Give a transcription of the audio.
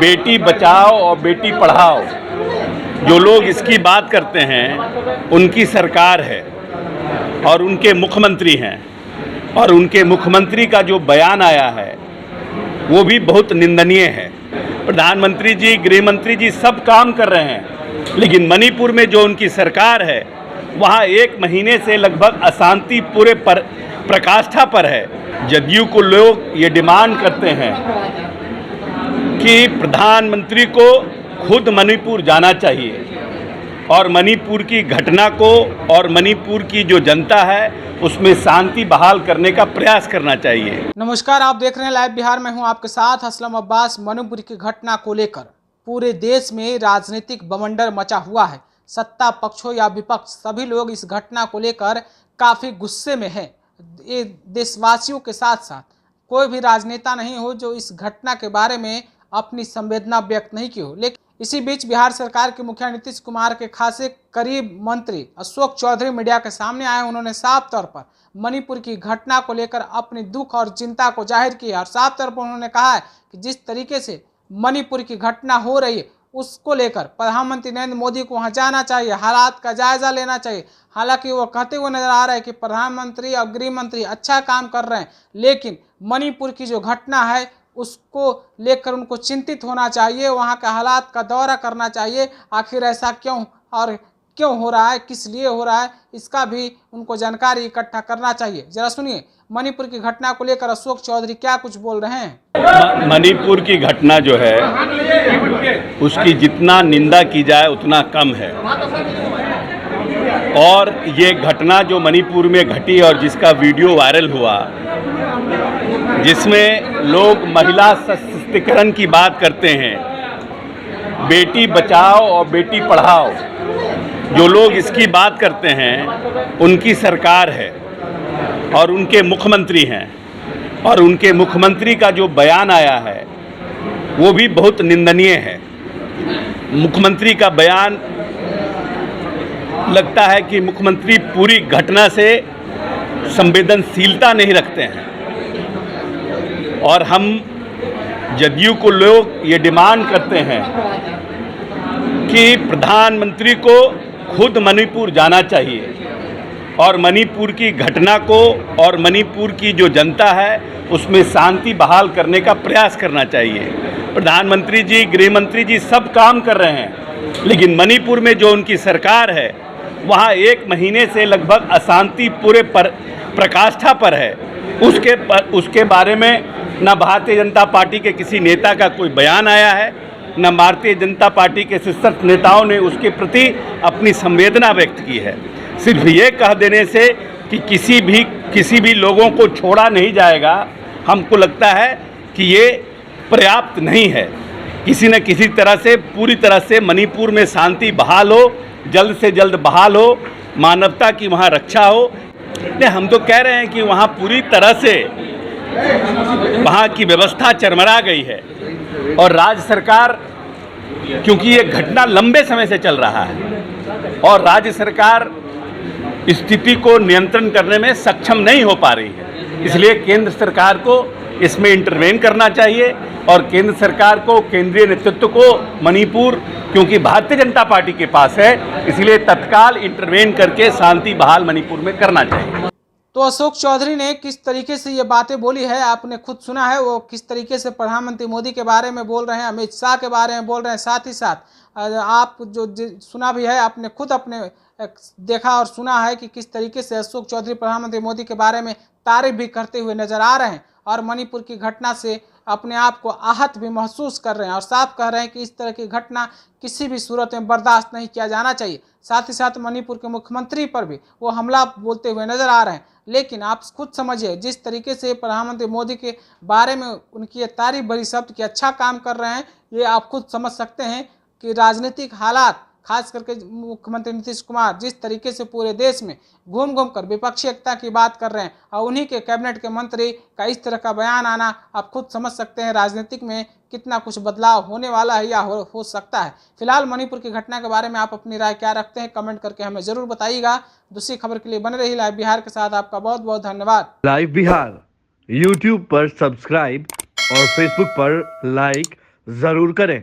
बेटी बचाओ और बेटी पढ़ाओ, जो लोग इसकी बात करते हैं उनकी सरकार है और उनके मुख्यमंत्री हैं, और उनके मुख्यमंत्री का जो बयान आया है वो भी बहुत निंदनीय है। प्रधानमंत्री जी, गृह मंत्री जी सब काम कर रहे हैं, लेकिन मणिपुर में जो उनकी सरकार है वहाँ 1 महीने से लगभग अशांति पूरे प्रकाष्ठा पर है। जदयू को लोग ये डिमांड करते हैं कि प्रधानमंत्री को खुद मणिपुर जाना चाहिए और मणिपुर की घटना को और मणिपुर की जो जनता है उसमें शांति बहाल करने का प्रयास करना चाहिए। नमस्कार, आप देख रहे हैं लाइव बिहार में हूं आपके साथ असलम अब्बास। मणिपुर की घटना को लेकर पूरे देश में राजनीतिक बवंडर मचा हुआ है। सत्ता पक्ष हो या विपक्ष, सभी लोग इस घटना को लेकर काफ़ी गुस्से में है। ये देशवासियों के साथ साथ कोई भी राजनेता नहीं हो जो इस घटना के बारे में अपनी संवेदना व्यक्त नहीं की हो। लेकिन इसी बीच बिहार सरकार के मुखिया नीतीश कुमार के खासे करीब मंत्री अशोक चौधरी मीडिया के सामने आए। उन्होंने साफ तौर पर मणिपुर की घटना को लेकर अपनी दुख और चिंता को जाहिर किया और साफ तौर पर उन्होंने कहा है कि जिस तरीके से मणिपुर की घटना हो रही है उसको लेकर प्रधानमंत्री नरेंद्र मोदी को वहाँ जाना चाहिए, हालात का जायजा लेना चाहिए। हालांकि वो कहते हुए नजर आ रहा है कि प्रधानमंत्री और गृह मंत्री अच्छा काम कर रहे हैं, लेकिन मणिपुर की जो घटना है उसको लेकर उनको चिंतित होना चाहिए, वहाँ के हालात का दौरा करना चाहिए। आखिर ऐसा क्यों हो रहा है, किस लिए हो रहा है, इसका भी उनको जानकारी इकट्ठा करना चाहिए। जरा सुनिए मणिपुर की घटना को लेकर अशोक चौधरी क्या कुछ बोल रहे हैं। मणिपुर की घटना जो है उसकी जितना निंदा की जाए उतना कम है, और ये घटना जो मणिपुर में घटी और जिसका वीडियो वायरल हुआ, जिसमें लोग महिला सशक्तिकरण की बात करते हैं, बेटी बचाओ और बेटी पढ़ाओ, जो लोग इसकी बात करते हैं उनकी सरकार है और उनके मुख्यमंत्री हैं, और उनके मुख्यमंत्री का जो बयान आया है वो भी बहुत निंदनीय है। मुख्यमंत्री का बयान लगता है कि मुख्यमंत्री पूरी घटना से संवेदनशीलता नहीं रखते हैं, और हम जदयू को लोग ये डिमांड करते हैं कि प्रधानमंत्री को खुद मणिपुर जाना चाहिए और मणिपुर की घटना को और मणिपुर की जो जनता है उसमें शांति बहाल करने का प्रयास करना चाहिए। प्रधानमंत्री जी, गृह मंत्री जी सब काम कर रहे हैं, लेकिन मणिपुर में जो उनकी सरकार है वहाँ 1 महीने से लगभग अशांति पूरे प्रकाष्ठा पर है। उसके बारे में न भारतीय जनता पार्टी के किसी नेता का कोई बयान आया है, न भारतीय जनता पार्टी के शीर्ष नेताओं ने उसके प्रति अपनी संवेदना व्यक्त की है। सिर्फ ये कह देने से कि किसी भी लोगों को छोड़ा नहीं जाएगा, हमको लगता है कि ये पर्याप्त नहीं है। किसी न किसी तरह से पूरी तरह से मणिपुर में शांति बहाल हो, जल्द से जल्द बहाल हो, मानवता की वहाँ रक्षा हो। नहीं, हम तो कह रहे हैं कि वहाँ पूरी तरह से वहाँ की व्यवस्था चरमरा गई है, और राज्य सरकार, क्योंकि ये घटना लंबे समय से चल रहा है और राज्य सरकार स्थिति को नियंत्रण करने में सक्षम नहीं हो पा रही है, इसलिए केंद्र सरकार को इसमें इंटरवेन करना चाहिए। और केंद्र सरकार को, केंद्रीय नेतृत्व को मणिपुर, क्योंकि भारतीय जनता पार्टी के पास है, इसलिए तत्काल इंटरवेन करके शांति बहाल मणिपुर में करना चाहिए। तो अशोक चौधरी ने किस तरीके से ये बातें बोली है आपने खुद सुना है। वो किस तरीके से प्रधानमंत्री मोदी के बारे में बोल रहे हैं, अमित शाह के बारे में बोल रहे हैं, साथ ही साथ आप जो सुना भी है, आपने खुद अपने देखा और सुना है कि किस तरीके से अशोक चौधरी प्रधानमंत्री मोदी के बारे में तारीफ भी करते हुए नजर आ रहे हैं और मणिपुर की घटना से अपने आप को आहत भी महसूस कर रहे हैं और साफ कह रहे हैं कि इस तरह की घटना किसी भी सूरत में बर्दाश्त नहीं किया जाना चाहिए। साथ ही साथ मणिपुर के मुख्यमंत्री पर भी वो हमला बोलते हुए नजर आ रहे हैं। लेकिन आप खुद समझिए, जिस तरीके से प्रधानमंत्री मोदी के बारे में उनकी ये तारीफ भरी शब्द कि अच्छा काम कर रहे हैं, ये आप खुद समझ सकते हैं कि राजनीतिक हालात, खास करके मुख्यमंत्री नीतीश कुमार जिस तरीके से पूरे देश में घूम कर विपक्षी एकता की बात कर रहे हैं और उन्हीं के कैबिनेट के मंत्री का इस तरह का बयान आना, आप खुद समझ सकते हैं राजनीतिक में कितना कुछ बदलाव होने वाला है या हो सकता है। फिलहाल मणिपुर की घटना के बारे में आप अपनी राय क्या रखते हैं, कमेंट करके हमें जरूर बताइएगा। दूसरी खबर के लिए बने रही लाइव बिहार के साथ। आपका बहुत बहुत धन्यवाद। लाइव बिहार यूट्यूब पर सब्सक्राइब और फेसबुक पर लाइक ज़रूर करें।